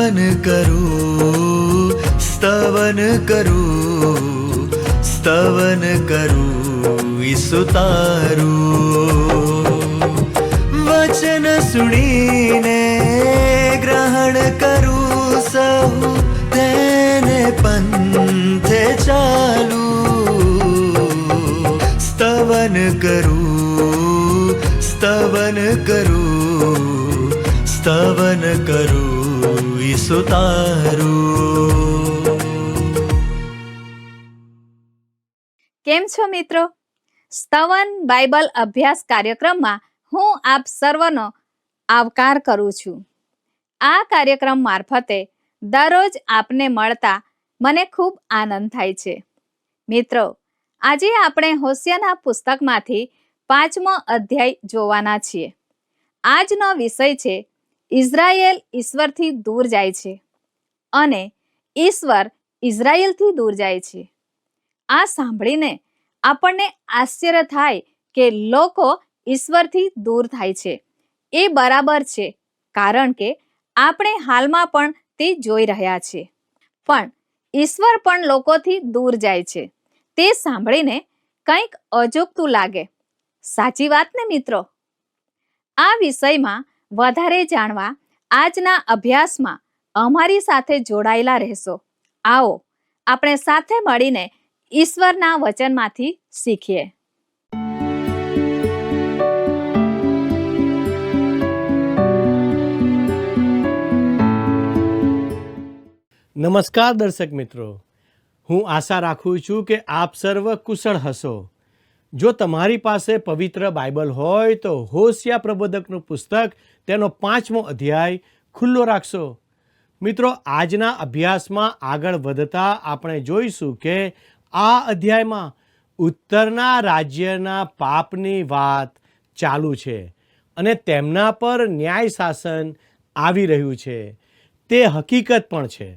स्तवन करूं, स्तवन करूं, स्तवन करूं ईसु तारूं। वचन सुनीने ग्रहण करूं सहु, तेने पंथे चालू। स्तवन करूं, स्तवन करूं, स्तवन करूं ईसु तारूं। કેમ છો મિત્રો? સ્તવન બાઇબલ અભ્યાસ કાર્યક્રમમાં હું આપ સર્વનો આવકાર કરું છું. આ કાર્યક્રમ મારફતે દરરોજ આપને મળતા મને ખૂબ આનંદ થાય છે. મિત્રો, આજે આપણે હોશિયાના પુસ્તકમાંથી 5મો અધ્યાય જોવાના છીએ. આજનો વિષય છે ઇઝરાયેલ ઈશ્વરથી દૂર જાય છે અને ઈશ્વર ઇઝરાયેલથી દૂર જાય છે. આ સાંભળીને આપણને આશ્ચર્ય થાય કે લોકો ઈશ્વરથી દૂર થાય છે. એ બરાબર છે, કારણ કે આપણે હાલમાં પણ તે જોઈ રહ્યા છીએ. પણ ઈશ્વર પણ લોકોથી દૂર જાય છે. તે સાંભળીને કંઈક અજુગતું લાગે. સાચી વાત ને મિત્રો? આ વિષયમાં વધારે જાણવા આજના અભ્યાસમાં અમારી સાથે જોડાયેલા રહેશો. આવો આપણે સાથે મળીને ઈશ્વરના વચનમાંથી શીખીએ. નમસ્કાર દર્શક મિત્રો, હું આશા રાખું છું કે આપ સર્વ કુશળ હશો. જો તમારી પાસે પવિત્ર બાઇબલ હોય તો હોશિયા પ્રબોધકનું પુસ્તક તેનો 5મો અધ્યાય ખુલ્લો રાખશો. મિત્રો, આજના અભ્યાસમાં આગળ વધતા આપણે જોઈશું કે આ અધ્યાયમાં ઉત્તરના રાજ્યના પાપની વાત ચાલુ છે અને તેમના પર ન્યાય શાસન આવી રહ્યું છે. તે હકીકત પણ છે.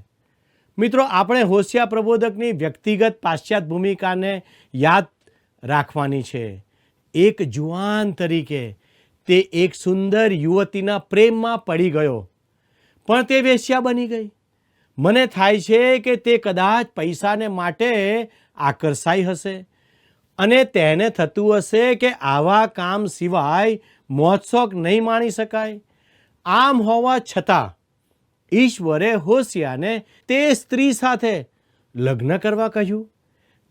મિત્રો, આપણે હોશિયા પ્રબોધકની વ્યક્તિગત પાશ્ચાત્ય ભૂમિકાને યાદ રાખવાની છે. એક જુવાન તરીકે તે એક સુંદર યુવતીના પ્રેમમાં પડી ગયો, પણ તે વેશ્યા બની ગઈ. મને થાય છે કે તે કદાચ પૈસાને માટે આકર્ષાઈ હશે અને તેને થતું હશે કે આવા કામ સિવાય મોજશોખ નહીં માણી શકાય. આમ હોવા છતાં ઈશ્વરે હોશિયાને તે સ્ત્રી સાથે લગ્ન કરવા કહ્યું.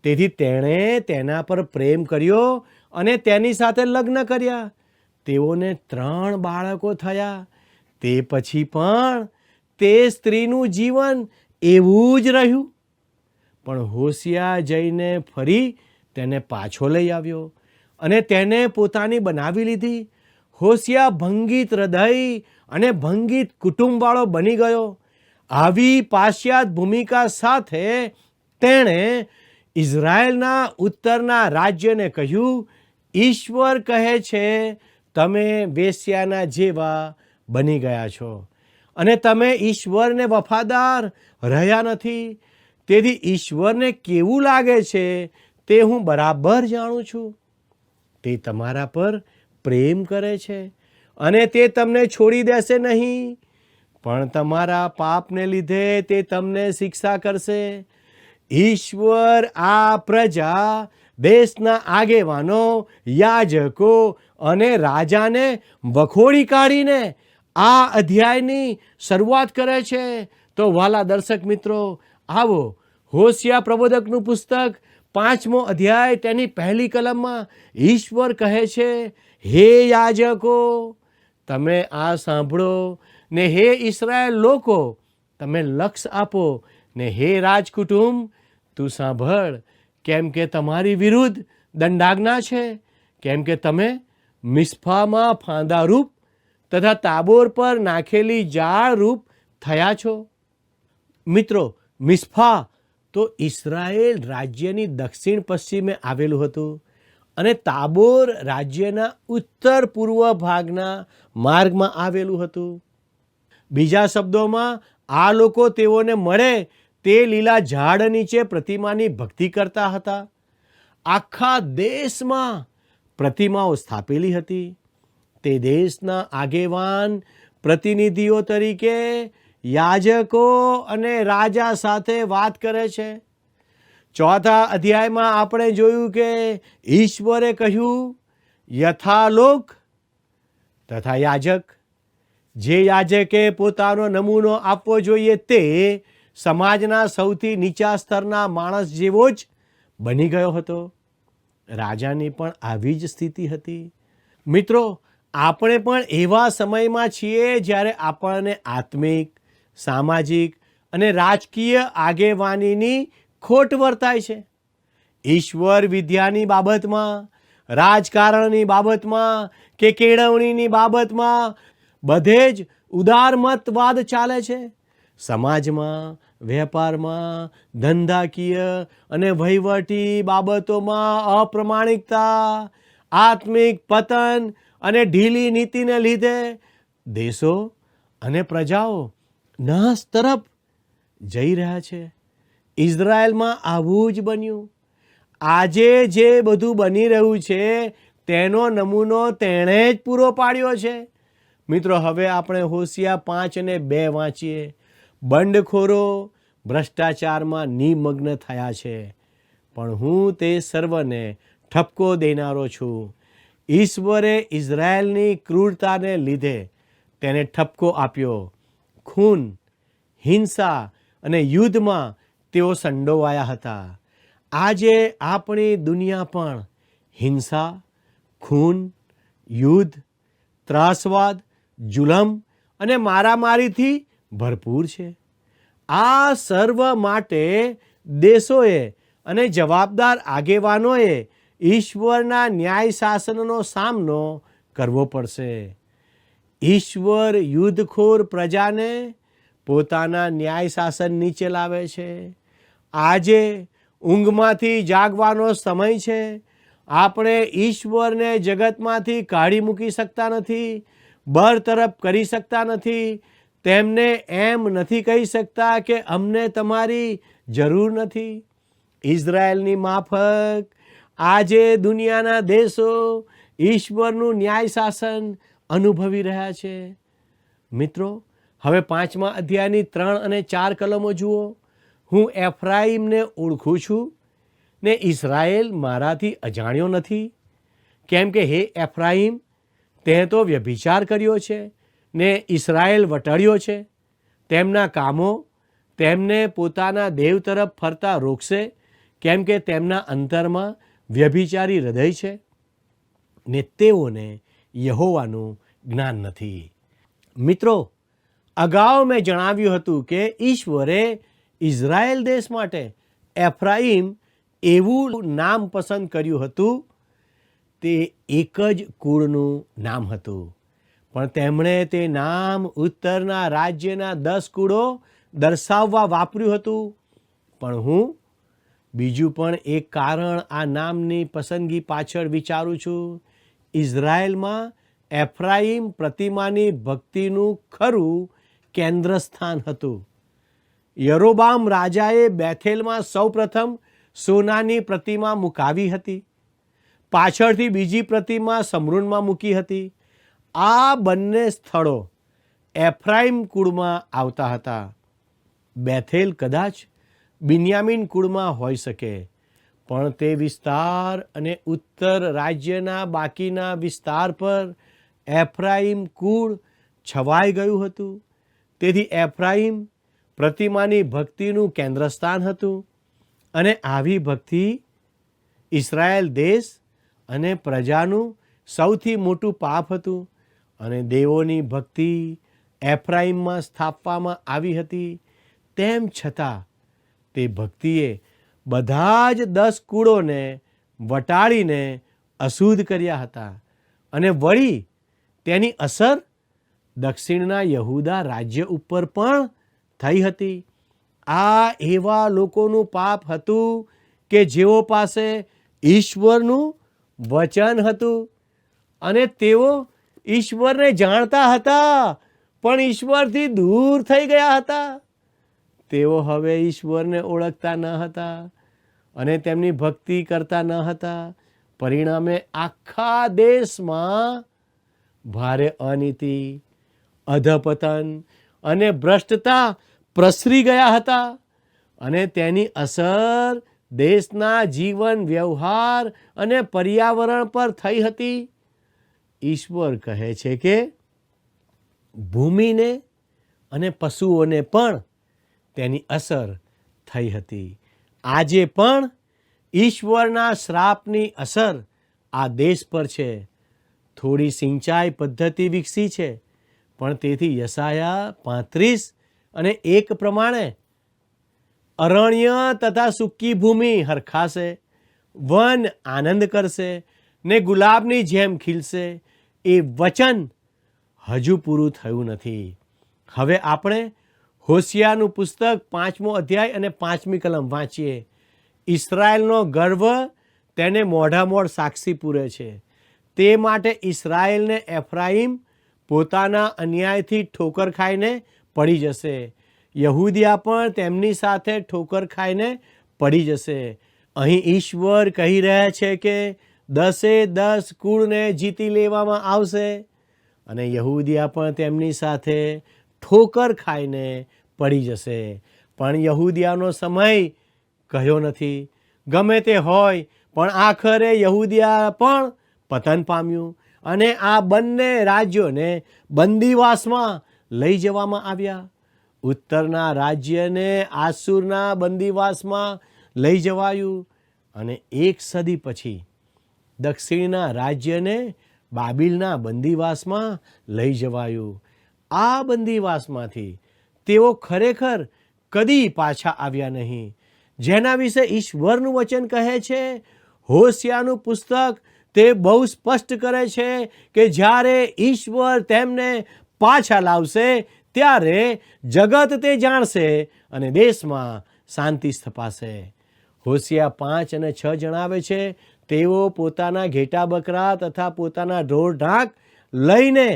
તેથી તેણે તેના પર પ્રેમ કર્યો અને તેની સાથે લગ્ન કર્યા. તેઓને 3 બાળકો થયા. તે પછી પણ તે સ્ત્રીનું જીવન એવું જ રહ્યું. પણ હોશિયા જઈને ફરી તેને પાછો લઈ આવ્યો અને તેને પોતાની બનાવી લીધી. હોશિયા ભંગિત હૃદય અને ભંગિત કુટુંબવાળો બની ગયો. આવી પાશ્ચાત્ય ભૂમિકા સાથે તેણે ઇઝરાયેલના ઉત્તરના રાજ્યને કહ્યું, ઈશ્વર કહે છે તમે વેશ્યાના જેવા બની ગયા છો અને તમે ઈશ્વરને વફાદાર રહ્યા નથી. તેથી ઈશ્વરને કેવું લાગે છે તે હું બરાબર જાણું છું. તે તમારા પર પ્રેમ કરે છે અને તે તમને છોડી દેશે નહીં, પણ તમારા પાપને લીધે તે તમને શિક્ષા કરશે. ઈશ્વર આ પ્રજા, દેશના આગેવાનો, યાજકો અને રાજાને વખોડી કાઢીને આ અધ્યાયની શરૂઆત કરે છે. તો વાલા દર્શક મિત્રો, આવો હોશિયા પ્રબોધકનું પુસ્તક 5મો અધ્યાય તેની પહેલી કલમમાં ઈશ્વર કહે છે, હે યાજકો તમે આ સાંભળો, ને હે ઇસ્રાયેલ લોકો તમે લક્ષ આપો, ને હે રાજકુટુંબ તું સાંભળ, કેમ કે તમારી વિરુદ્ધ દંડાજ્ઞા છે. કેમ કે તમે મિસ્પામાં ફાંદારૂપ તથા તાબોર પર નાખેલી જાળ રૂપ થયા છો. મિત્રો, મિસ્પા તો ઇસ્રાયેલ રાજ્યની દક્ષિણ પશ્ચિમે આવેલું હતું અને તાબોર રાજ્યના ઉત્તર પૂર્વ ભાગના માર્ગમાં આવેલું હતું. બીજા શબ્દોમાં આ લોકો તેઓને મળે તે લીલા ઝાડ નીચે પ્રતિમાની ભક્તિ કરતા હતા. આખા દેશમાં પ્રતિમાઓ સ્થાપેલી હતી. તે દેશના આગેવાન પ્રતિનિધિઓ તરીકે યાજકો અને રાજા સાથે વાત કરે છે. ચોથા અધ્યાયમાં આપણે જોયું કે ઈશ્વરે કહ્યું, યથાલોક તથા યાજક. જે યાજકે પોતાનો નમૂનો આપવો જોઈએ તે સમાજના સૌથી નીચા સ્તરના માણસ જેવો જ બની ગયો હતો. રાજાની પણ આવી જ સ્થિતિ હતી. મિત્રો, આપણે પણ એવા સમયમાં છીએ જ્યારે આપણને આત્મિક, સામાજિક અને રાજકીય આગેવાનીની ખોટ વર્તાય છે. ઈશ્વર વિદ્યાની બાબતમાં, રાજકારણની બાબતમાં કે કેળવણીની બાબતમાં બધે જ ઉદારમતવાદ ચાલે છે. સમાજમાં, વેપારમાં, ધંધાકીય અને વહીવટી બાબતોમાં અપ્રમાણિકતા, આત્મિક પતન અને ઢીલી નીતિને લીધે દેશો અને પ્રજાઓ નાશ તરફ જઈ રહ્યા છે. ઇઝરાયલમાં આવું જ બન્યું. આજે જે બધું બની રહ્યું છે તેનો નમૂનો તેણે જ પૂરો પાડ્યો છે. મિત્રો, હવે આપણે હોશિયા 5 અને 2 વાંચીએ. બંડખોરો ભ્રષ્ટાચારમાં નિમગ્ન થયા છે, પણ હું તે સર્વને ઠપકો દેનારો છું. ઈશ્વરે ઇઝરાયલની ક્રૂરતાને લીધે તેને ઠપકો આપ્યો. ખૂન, હિંસા અને યુદ્ધમાં તેઓ સંડોવાયા હતા. આજે આપણી દુનિયા પણ હિંસા, ખૂન, યુદ્ધ, ત્રાસવાદ, જુલમ અને મારામારીથી ભરપૂર છે. આ સર્વ માટે દેશોએ અને જવાબદાર આગેવાનોએ ઈશ્વરના ન્યાય શાસનનો સામનો કરવો પડશે. ઈશ્વર યુદ્ધખોર પ્રજાને પોતાના ન્યાય શાસન નીચે લાવે છે. આજે ઊંઘમાંથી જાગવાનો સમય છે. આપણે ઈશ્વરને જગતમાંથી કાઢી મૂકી શકતા નથી, બરતરફ કરી શકતા નથી. તેમને એમ નથી કહી શકતા કે અમને તમારી જરૂર નથી. ઇઝરાયલની માફક આજે દુનિયાના દેશો ઈશ્વરનું ન્યાય શાસન અનુભવી રહ્યા છે. મિત્રો, હવે 5મા અધ્યાયની 3 અને 4 કલમો જુઓ. હું એફ્રાઈમને ઓળખું છું ને ઇઝરાયેલ મારાથી અજાણ્યો નથી. કેમ કે હે એફ્રાઈમ, તે તો વ્યભિચાર કર્યો છે ને ઇઝરાયેલ વટાળ્યો છે. તેમના કામો તેમને પોતાના દેવ તરફ ફરતા રોકશે, કેમ કે તેમના અંતરમાં વ્યભિચારી હૃદય છે ને તેઓને યહોવાનું જ્ઞાન નથી. મિત્રો, અગાઉ મેં જણાવ્યું હતું કે ઈશ્વરે ઇઝરાયેલ દેશ માટે એફ્રાઈમ એવું નામ પસંદ કર્યું હતું. તે એક જ કુળનું નામ હતું, પણ તેમણે તે નામ ઉત્તરના રાજ્યના 10 કુળો દર્શાવવા વાપર્યું હતું. પણ હું બીજું પણ એક કારણ આ નામની પસંદગી પાછળ વિચારું છું. ઇઝરાયેલમાં એફ્રાઈમ પ્રતિમાની ભક્તિનું ખરું કેન્દ્ર સ્થાન હતું. યરોબામ રાજાએ બેથેલમાં સૌપ્રથમ સોનાની પ્રતિમા મુકાવી હતી. પાછળથી બીજી પ્રતિમા સમરૂનમાં મૂકી હતી. આ બંને સ્થળો એફ્રાઈમ કુળમાં આવતા હતા. બેથેલ કદાચ બિન્યામીન કુળમાં હોઈ શકે, પણ તે વિસ્તાર અને ઉત્તર રાજ્યના બાકીના વિસ્તાર પર એફ્રાઈમ કુળ છવાઈ ગયું હતું. તેથી એફ્રાઈમ પ્રતિમાની ભક્તિનું કેન્દ્રસ્થાન હતું અને આવી ભક્તિ ઇઝરાયેલ દેશ અને પ્રજાનું સૌથી મોટું પાપ હતું. અને દેવોની ભક્તિ એફ્રાઈમમાં સ્થાપવામાં આવી હતી. તેમ છતાં તે ભક્તિએ બધા જ 10 કુળોને વટાળીને અશુદ્ધ કર્યા હતા અને વળી તેની અસર દક્ષિણના યહૂદા રાજ્ય ઉપર પણ થઈ હતી. આ એવા લોકોનું પાપ હતું કે જેઓ પાસે ઈશ્વરનું વચન હતું અને તેઓ ઈશ્વરને જાણતા હતા, પણ ઈશ્વરથી દૂર થઈ ગયા હતા. તેઓ હવે ઈશ્વરને ઓળખતા ન હતા અને તેમની ભક્તિ કરતા ન હતા. પરિણામે આખા દેશમાં ભારે અનીતિ, અધપતન અને ભ્રષ્ટતા પ્રસરી ગયા હતા અને તેની અસર દેશના જીવન વ્યવહાર અને પર્યાવરણ પર થઈ હતી. ઈશ્વર કહે છે કે ભૂમિને અને પશુઓને પણ તેની અસર થઈ હતી. આજે પણ ઈશ્વરના શ્રાપની અસર આ દેશ પર છે. થોડી સિંચાઈ પદ્ધતિ વિકસી છે, પણ તેથી યશાયા 35:1 પ્રમાણે અરણ્ય તથા સૂકી ભૂમિ હરખાશે, વન આનંદ કરશે ને ગુલાબની જેમ ખીલશે. એ વચન હજુ પૂરું થયું નથી. હવે આપણે હોશિયાનું પુસ્તક 5મો અધ્યાય અને 5મી કલમ વાંચીએ. ઇસ્રાયેલનો ગર્વ તેને મોઢામોઢ સાક્ષી પૂરે છે. તે માટે ઇસ્રાયેલને એફ્રાઈમ પોતાના અન્યાયથી ઠોકર ખાઈને પડી જશે. યહૂદિયા પણ તેમની સાથે ઠોકર ખાઈને પડી જશે. અહીં ઈશ્વર કહી રહ્યા છે કે 10 કુળને જીતી લેવામાં આવશે અને યહૂદિયા પણ તેમની સાથે ઠોકર ખાઈને પડી જશે. પણ યહૂદિયાનો સમય કહ્યો નથી. ગમે તે હોય, પણ આખરે યહૂદિયા પણ પતન પામ્યું અને આ બંને રાજ્યોને બંદીવાસમાં લઈ જવામાં આવ્યા. ઉત્તરના રાજ્યને આસુરના બંદીવાસમાં લઈ જવાયું અને 1 સદી પછી દક્ષિણના રાજ્યને બાબિલના બંદીવાસમાં લઈ જવાયું. આ બંદીવાસમાંથી તેઓ ખરેખર કદી પાછા આવ્યા નહીં, જેના વિશે ઈશ્વરનું વચન કહે છે. હોશિયાનું પુસ્તક તે બહુ સ્પષ્ટ કરે છે કે જ્યારે ઈશ્વર તેમને પાછા લાવશે ત્યારે જગત તે જાણશે અને દેશમાં શાંતિ સ્થપાશે. હોશિયા 5 અને 6 જણાવે છે તેઓ પોતાના ઘેટા બકરા તથા પોતાના ઢોર ઢાંક લઈને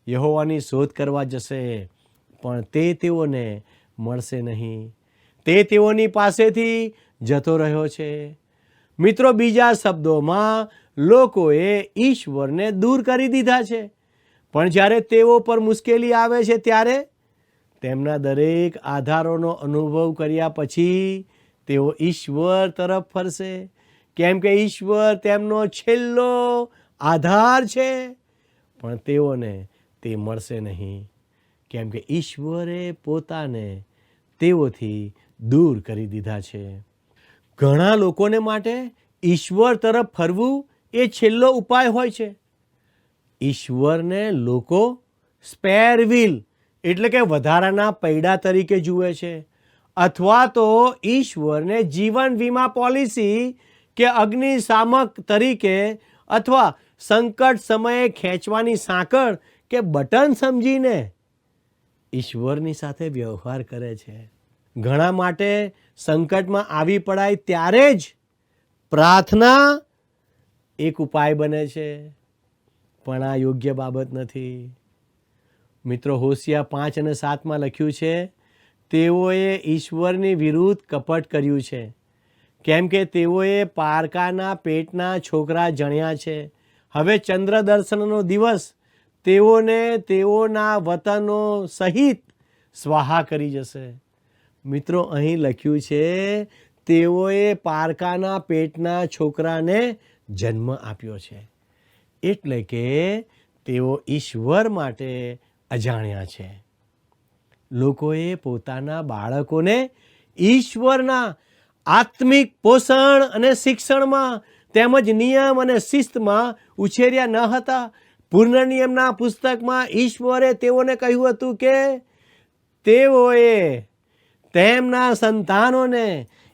યહોવાની શોધ કરવા જશે, પણ તે તેઓને મળશે નહીં. તે તેઓની પાસેથી જતો રહ્યો છે. મિત્રો, બીજા શબ્દોમાં લોકોએ ઈશ્વરને દૂર કરી દીધા છે, પણ જ્યારે તેઓ પર મુશ્કેલી આવે છે ત્યારે તેમના દરેક આધારોનો અનુભવ કર્યા પછી તેઓ ઈશ્વર તરફ ફરશે, કેમ કે ઈશ્વર તેમનો છેલ્લો આધાર છે. પણ તેઓને તે મળશે નહીં, કેમ કે ઈશ્વરે પોતાને તેઓથી દૂર કરી દીધા છે. ઘણા લોકોને માટે ઈશ્વર તરફ ફરવું એ છેલ્લો ઉપાય હોય છે. ઈશ્વરને લોકો સ્પેર વ્હીલ એટલે કે વધારાના પૈડા તરીકે જુએ છે, અથવા તો ઈશ્વરને જીવન વીમા પોલિસી કે અગ્નિશામક તરીકે અથવા સંકટ સમયે ખેંચવાની સાંકળ કે બટન સમજીને ઈશ્વરની સાથે વ્યવહાર કરે છે. ઘણા માટે સંકટમાં આવી પડાય ત્યારે જ પ્રાર્થના એક ઉપાય બને છે, પણ આ યોગ્ય બાબત નથી. મિત્રો, હોશિયા 5 અને 7માં લખ્યું છે તેઓએ ઈશ્વરની વિરુદ્ધ કપટ કર્યું છે, કેમ કે તેઓએ પારકાના પેટના છોકરા જણ્યા છે. હવે ચંદ્ર દર્શનનો દિવસ તેઓને તેઓના વતનો સહિત સ્વાહા કરી જશે. મિત્રો, અહીં લખ્યું છે તેઓએ પારકાના પેટના છોકરાને જન્મ આપ્યો છે, એટલે કે તેઓ ઈશ્વર માટે અજાણ્યા છે. લોકોએ પોતાના બાળકોને ઈશ્વરના આત્મિક પોષણ અને શિક્ષણમાં તેમજ નિયમ અને શિસ્તમાં ઉછેર્યા ન હતા. પૂર્ણ નિયમના પુસ્તકમાં ઈશ્વરે તેઓને કહ્યું હતું કે તેઓએ તેમના સંતાનોને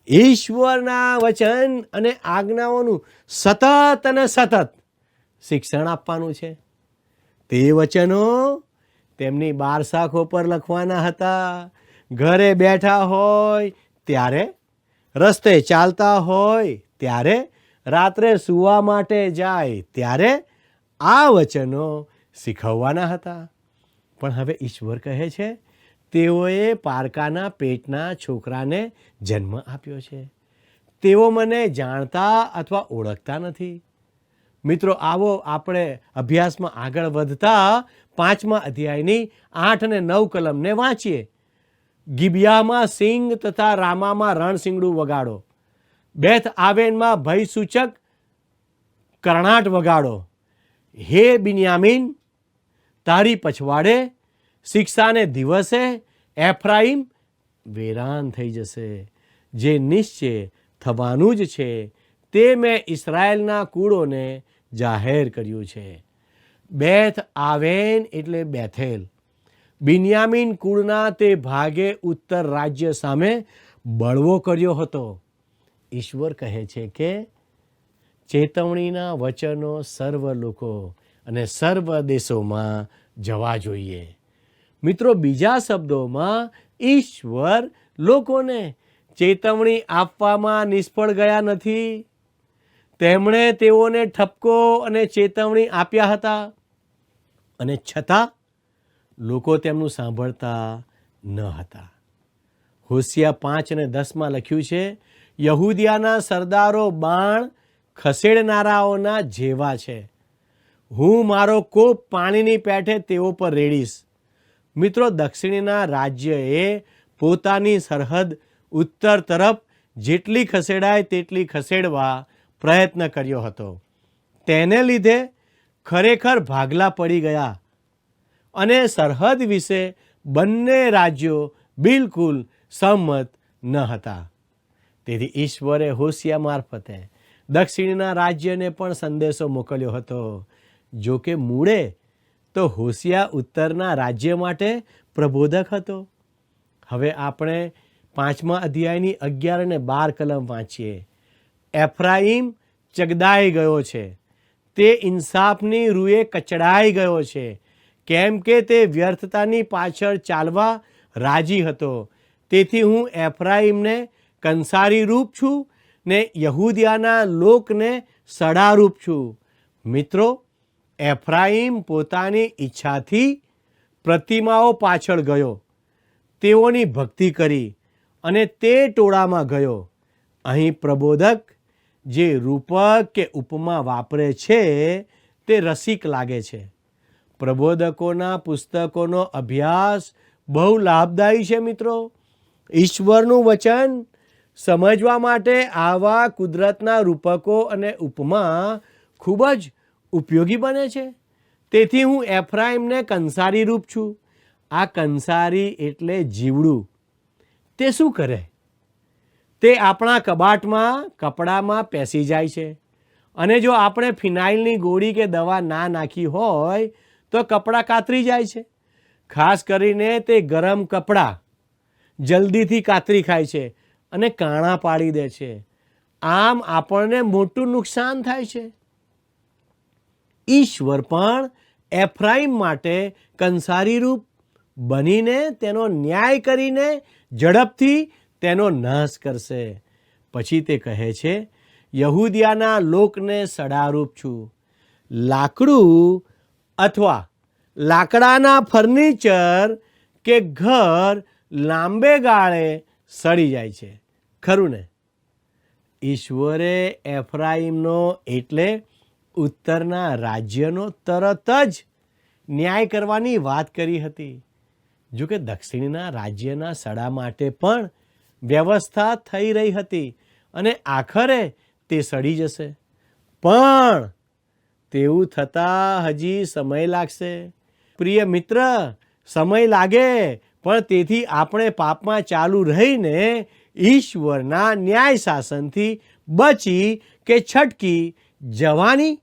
ઈશ્વરના વચન અને આજ્ઞાઓનું સતત અને સતત શિક્ષણ આપવાનું છે. તે વચનો તેમની બારશાખો પર લખવાના હતા. ઘરે બેઠા હોય ત્યારે, રસ્તે ચાલતા હોય ત્યારે, રાત્રે સૂવા માટે જાય ત્યારે આ વચનો શીખવવાના હતા. પણ હવે ઈશ્વર કહે છે તેઓએ પારકાના પેટના છોકરાને જન્મ આપ્યો છે. તેઓ મને જાણતા અથવા ઓળખતા નથી. મિત્રો આવો આપણે અભ્યાસમાં આગળ વધતા 5મા અધ્યાયની 8 અને 9 કલમને વાંચીએ. ગિબિયામાં સિંગ તથા રામામાં રણસિંગડું વગાડો. બેથ આવેનમાં ભયસૂચક કરણાટ વગાડો. હે બિન્યામીન, તારી પછવાડે શિક્ષાને દિવસે એફ્રાઈમ વેરાન થઈ જશે. જે નિશ્ચય થવાનું જ છે તે મેં ઇસ્રાયેલના કુળોને જાહેર કર્યું છે. બેથ આવેન એટલે બેથેલ. બિન્યામીન કુળના તે ભાગે ઉત્તર રાજ્ય સામે બળવો કર્યો હતો. ઈશ્વર કહે છે કે ચેતવણીના વચનો સર્વ લોકો અને સર્વ દેશોમાં જવા જોઈએ. મિત્રો, બીજા શબ્દોમાં ઈશ્વર લોકોને ચેતવણી આપવામાં નિષ્ફળ ગયા નથી. તેમણે તેઓને ઠપકો અને ચેતવણી આપ્યા હતા, અને છતાં લોકો તેમનું સાંભળતા ન હતા. હોશિયા 5 અને 10માં લખ્યું છે, યહૂદિયાના સરદારો બાણ ખસેડનારાઓના જેવા છે. હું મારો કોપ પાણીની પેઠે તેઓ પર રેડીશ. મિત્રો, દક્ષિણના રાજ્યએ પોતાની સરહદ ઉત્તર તરફ જેટલી ખસેડાય તેટલી ખસેડવા પ્રયત્ન કર્યો હતો. તેને લીધે ખરેખર ભાગલા પડી ગયા અને સરહદ વિશે બંને રાજ્યો બિલકુલ સંમત ન હતા. તેથી ઈશ્વરે હોશિયા મારફતે દક્ષિણના રાજ્યને પણ સંદેશો મોકલ્યો હતો. જો કે મૂળે તો હોશિયા ઉત્તરના રાજ્ય માટે પ્રબોધક હતો. હવે આપણે 5મા અધ્યાયની 11 અને 12 કલમ વાંચીએ. એફ્રાઈમ ચગદાઈ ગયો છે, તે ઇન્સાફની રૂએ કચડાઈ ગયો છે, કેમ કે તે વ્યર્થતાની પાછળ ચાલવા રાજી હતો. તેથી હું એફ્રાઈમને કંસારી રૂપ છું ને યહૂદિયાના લોકને સડારૂપ છું. મિત્રો, એફ્રાઈમ પોતાની ઈચ્છાથી પ્રતિમાઓ પાછળ ગયો, તેઓની ભક્તિ કરી અને તે ટોળામાં ગયો. અહીં પ્રબોધક જે રૂપક કે ઉપમા વાપરે છે તે રસિક લાગે છે. પ્રબોધકોના પુસ્તકોનો અભ્યાસ બહુ લાભદાયી છે. મિત્રો, ઈશ્વરનું વચન સમજવા માટે આવા કુદરતના રૂપકો અને ઉપમા ખૂબ જ ઉપયોગી બને છે. તેથી હું એફ્રાઈમને કંસારી રૂપ છું. આ કંસારી એટલે જીવડું. તે શું કરે? તે આપણા કબાટમાં કપડામાં પેસી જાય છે, અને જો આપણે ફિનાઇલની ગોળી કે દવા ના નાખી હોય તો કપડાં કાતરી જાય છે. ખાસ કરીને તે ગરમ કપડાં જલ્દીથી કાતરી ખાય છે અને કાણા પાડી દે છે. આમ આપણને મોટું નુકસાન થાય છે. ઈશ્વર પણ એફ્રાઈમ માટે કંસારી રૂપ બનીને તેનો ન્યાય કરીને ઝડપથી તેનો નાશ કરશે. પછી તે કહે છે, યહૂદિયાના લોકને સડારૂપ છું. લાકડું અથવા લાકડાના ફર્નિચર કે ઘર લાંબે ગાળે સડી જાય છે, ખરું ને? ઈશ્વરે એફ્રાઈમનો એટલે ઉત્તરના રાજ્યનો તરત જ ન્યાય કરવાની વાત કરી હતી. જો કે દક્ષિણના રાજ્યના સડા માટે પણ વ્યવસ્થા થઈ રહી હતી અને આખરે તે સડી જશે. પણ તેવું થતાં હજી સમય લાગશે. પ્રિય મિત્ર, સમય લાગે, પણ તેથી આપણે પાપમાં ચાલુ રહીને ઈશ્વરના ન્યાય શાસનથી બચી કે છટકી જવાની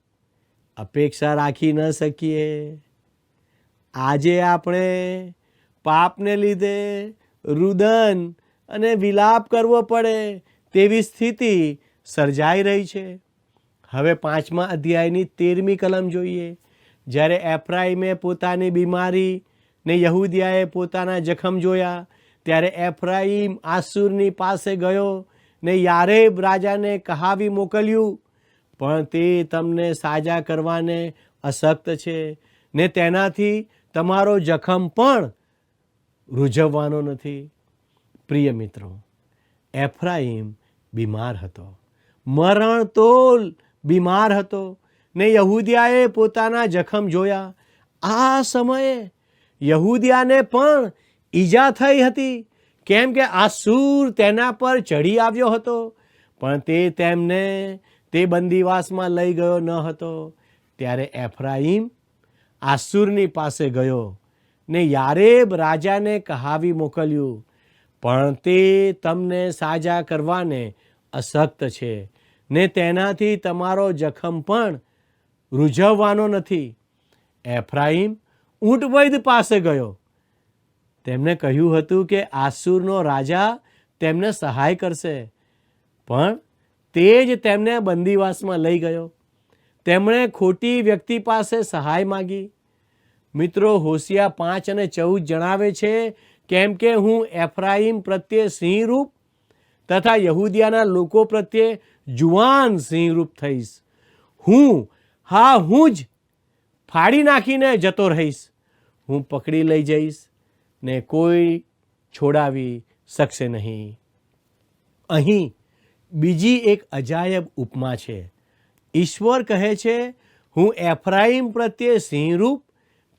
અપેક્ષા રાખી ન શકીએ. આજે આપણે પાપને લીધે રુદન અને વિલાપ કરવો પડે તેવી સ્થિતિ સર્જાઈ રહી છે. હવે 5મા અધ્યાયની 13મી કલમ જોઈએ. જ્યારે એફ્રાઈમે પોતાની બીમારી ને યહૂદિયાએ પોતાના જખમ જોયા, ત્યારે એફ્રાઈમ આસુરની પાસે ગયો ને યારેબ રાજાને કહાવી મોકલ્યું, પણ તે તમને સાજા કરવાને અશક્ત છે ને તેનાથી તમારો જખમ પણ રૂઝવવાનો નથી. પ્રિય મિત્રો, એફ્રાઈમ બીમાર હતો, મરણતોલ બીમાર હતો. ને યહૂદિયાએ પોતાના જખમ જોયા. આ સમયે યહૂદિયાને પણ ઈજા થઈ હતી, કેમ કે આસુર તેના પર ચડી આવ્યો હતો, પણ તે તેમને તે બંદીવાસમાં લઈ ગયો ન હતો. ત્યારે એફ્રાઈમ આસુરની પાસે ગયો ને યારેબ રાજાને કહાવી મોકલ્યું, પણ તે તમને સાજા કરવાને અશક્ત છે ને તેનાથી તમારો જખમ પણ રૂઝવવાનો નથી. એફ્રાઈમ ઊંટવૈદ પાસે ગયો. તેમણે કહ્યું હતું કે આસુરનો રાજા તેમને સહાય કરશે, પણ તે જ તેમને બંદીવાસમાં લઈ ગયો. તેમણે ખોટી વ્યક્તિ પાસે સહાય માગી. મિત્રો, હોશિયા 5 અને 14 જણાવે છે, કેમ કે હું એફ્રાઈમ પ્રત્યે સિંહરૂપ તથા યહૂદિયાના લોકો પ્રત્યે જુવાન સિંહરૂપ થઈશ. હું જ ફાડી નાખીને જતો રહીશ. હું પકડી લઈ જઈશ ને કોઈ છોડાવી શકશે નહીં. અહીં બીજી એક અજાયબ ઉપમા છે. ઈશ્વર કહે છે, હું એફ્રાઈમ પ્રત્યે સિંહરૂપ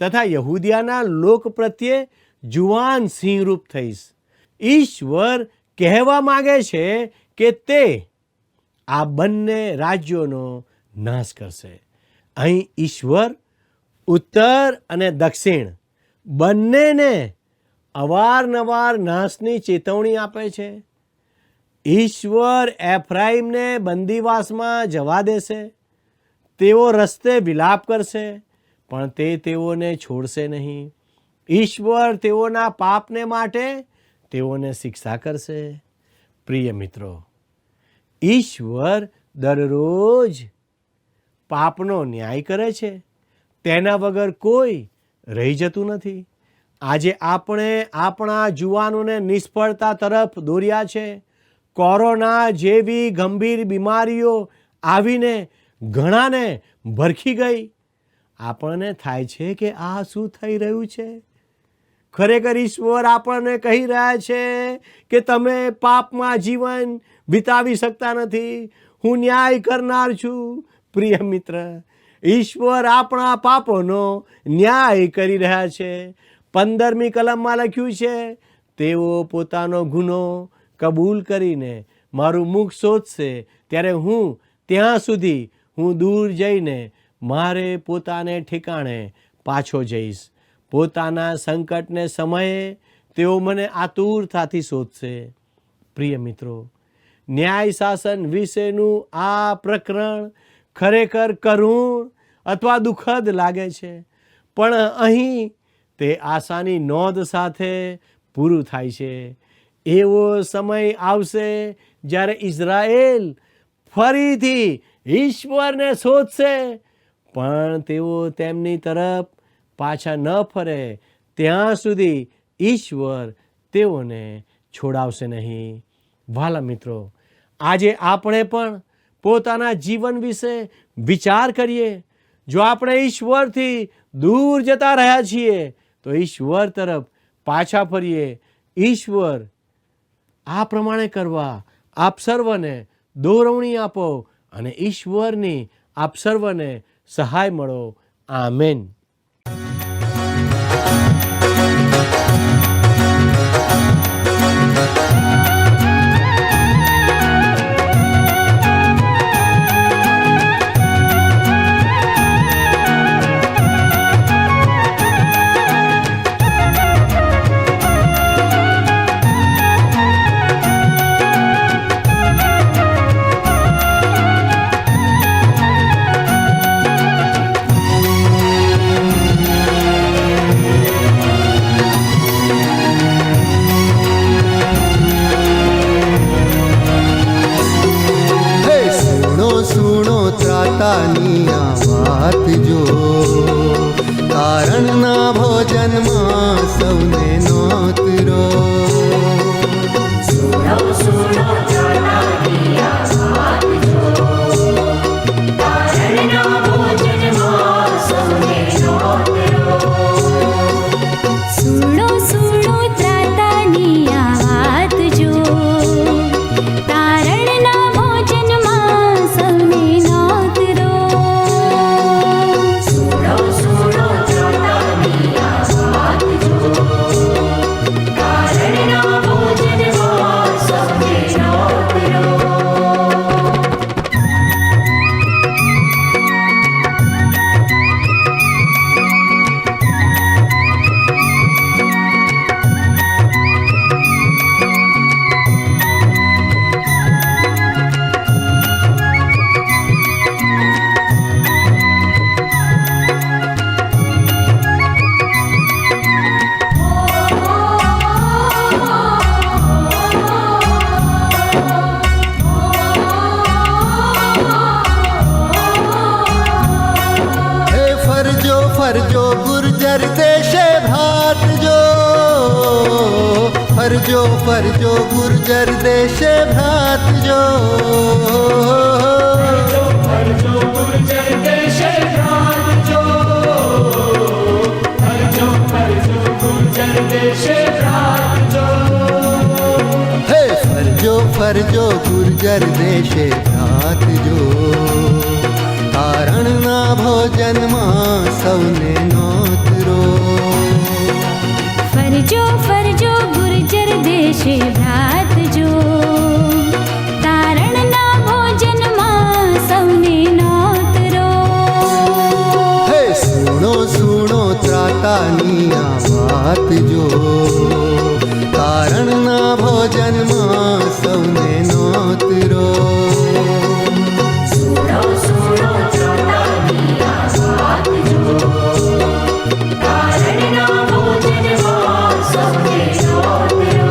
તથા યહૂદિયાના લોક પ્રત્યે જુવાન સિંહરૂપ થઈશ. ઈશ્વર કહેવા માંગે છે કે તે આ બંને રાજ્યોનો નાશ કરશે. અહીં ઈશ્વર ઉત્તર અને દક્ષિણ બંનેને અવારનવાર નાશની ચેતવણી આપે છે. ઈશ્વર એફ્રાઈમને બંદીવાસમાં જવા દેશે. તેઓ રસ્તે વિલાપ કરશે, પણ તે તેઓને છોડશે નહીં. ઈશ્વર તેઓના પાપને માટે તેઓને શિક્ષા કરશે. પ્રિય મિત્રો, ઈશ્વર દરરોજ પાપનો ન્યાય કરે છે. તેના વગર કોઈ રહી જતું નથી. આજે આપણે આપણા જુવાનોને નિષ્ફળતા તરફ દોર્યા છે. કોરોના જેવી ગંભીર બીમારીઓ આવીને ઘણાને ભરખી ગઈ. આપણને થાય છે કે આ શું થઈ રહ્યું છે? ખરેખર ઈશ્વર આપણને કહી રહ્યા છે કે તમે પાપમાં જીવન વિતાવી શકતા નથી. હું ન્યાય કરનાર છું. પ્રિય મિત્ર, ઈશ્વર આપણા પાપોનો ન્યાય કરી રહ્યા છે. 15મી કલમમાં લખ્યું છે, તેઓ પોતાનો ગુનો કબૂલ કરીને મારું મુખ શોધશે, ત્યારે હું ત્યાં સુધી દૂર જઈને મારે પોતાને ઠેકાણે પાછો જઈશ. પોતાના સંકટને સમયે તેઓ મને આતુરતાથી શોધશે. પ્રિય મિત્રો, ન્યાય શાસન વિશેનું આ પ્રકરણ ખરેખર કરુણ અથવા દુઃખદ લાગે છે, પણ અહીં તે આશાની નોંધ સાથે પૂરું થાય છે. એવો સમય આવશે જ્યારે ઇઝરાયેલ ફરીથી ઈશ્વરને શોધશે, પણ તેઓ તેમની તરફ પાછા ન ફરે ત્યાં સુધી ઈશ્વર તેઓને છોડાવશે નહીં. વાલા મિત્રો, આજે આપણે પણ પોતાના જીવન વિશે વિચાર કરીએ. જો આપણે ઈશ્વરથી દૂર જતા રહ્યા છીએ તો ઈશ્વર તરફ પાછા ફરીએ. ઈશ્વર આ પ્રમાણે કરવા આપ સર્વને દોરવણી આપો અને ઈશ્વરની આપ સર્વને સહાય મળો. આમેન. ફરજો ગુર્જર દેશે ભ્રાતજો, ફરજો ફરજો ગુર્જર દેશે ભ્રાતજો, ફરજો ગુર્જર દેશે ભ્રાતજો, ફરજો ગુર્જર દેશે ભ્રાતજો, હે ફરજો ફરજો ગુર્જર દેશે ભ્રાતજો, તારણના ભોજનમાં સૌને નોતરો, ફરજો ફરજો ગુર્જર દેશે ભ્રાતજો, તારણના ભોજનમાં સૌને નોતરો, હે સુણો સુણો ત્રાતાની આ વાત જો, તારણના ભોજનમાં સૌને નોતરો, સુણો સુણો ત્રાતાની આ વાત જો, તારણના ભોજનમાં સૌને નોતરો.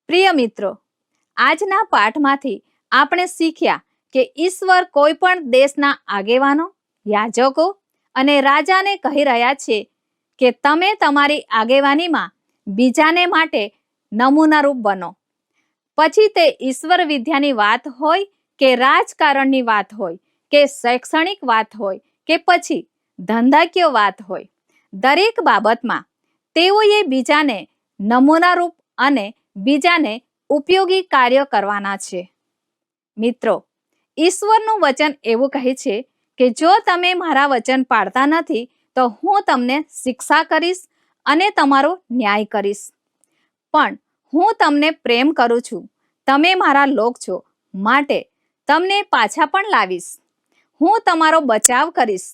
પ્રિય મિત્રો, આજના પાઠમાંથી આપણે શીખ્યા કે ઈશ્વર કોઈ પણ દેશના આગેવાનો, યાજકો અને રાજાને કહી રહ્યા છે કે તમે તમારી આગેવાનીમાં બીજાને માટે નમૂનારૂપ બનો. પછી તે ઈશ્વર વિદ્યાની વાત હોય કે રાજકારણની વાત હોય કે શૈક્ષણિક વાત હોય કે પછી ધંધાકીય વાત હોય, દરેક બાબતમાં તેઓએ બીજાને નમૂનારૂપ અને બીજાને ઉપયોગી કાર્ય કરવાના છે. મિત્રો, ઈશ્વરનું વચન એવું કહે છે કે જો તમે મારા વચન પાળતા નથી તો હું તમને શિક્ષા કરીશ અને તમારો ન્યાય કરીશ. પણ હું તમને પ્રેમ કરું છું, તમે મારા લોક છો, માટે તમને પાછા પણ લાવીશ. હું તમારો બચાવ કરીશ.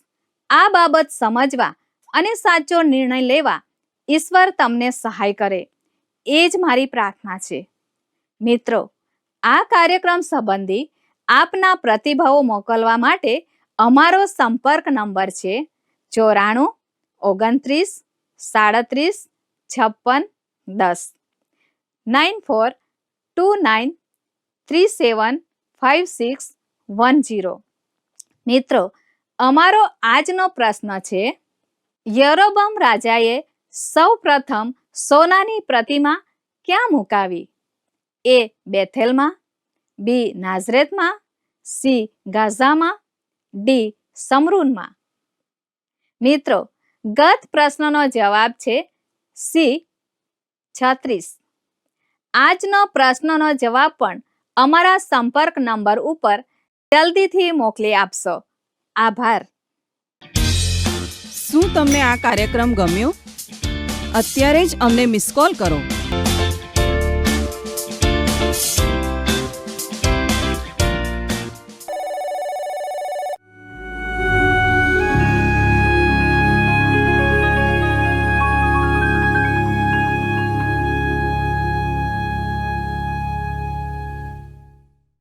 આ બાબત સમજવા અને સાચો નિર્ણય લેવા ઈશ્વર તમને સહાય કરે, એ જ મારી પ્રાર્થના છે. મિત્રો, આ કાર્યક્રમ સંબંધી આપના પ્રતિભાવો મોકલવા માટે અમારો સંપર્ક નંબર છે 94 29 37 56 10 9429375610. મિત્રો, અમારો આજનો પ્રશ્ન છે, યરોબમ રાજાએ સૌ પ્રથમ સોનાની પ્રતિમા ક્યાં મુકાવી? એ બેથેલમાં, બી નાઝરેથમાં, સી ગાઝામાં, ડી સમરૂનમાં. મિત્રો, ગત પ્રશ્નનો જવાબ છે સી 36. આજનો પ્રશ્નનો જવાબ પણ અમારા સંપર્ક નંબર ઉપર જલ્દીથી મોકલી આપશો. આભાર. શું તમને આ કાર્યક્રમ ગમ્યો? અત્યારે જ અમને મિસ કોલ કરો.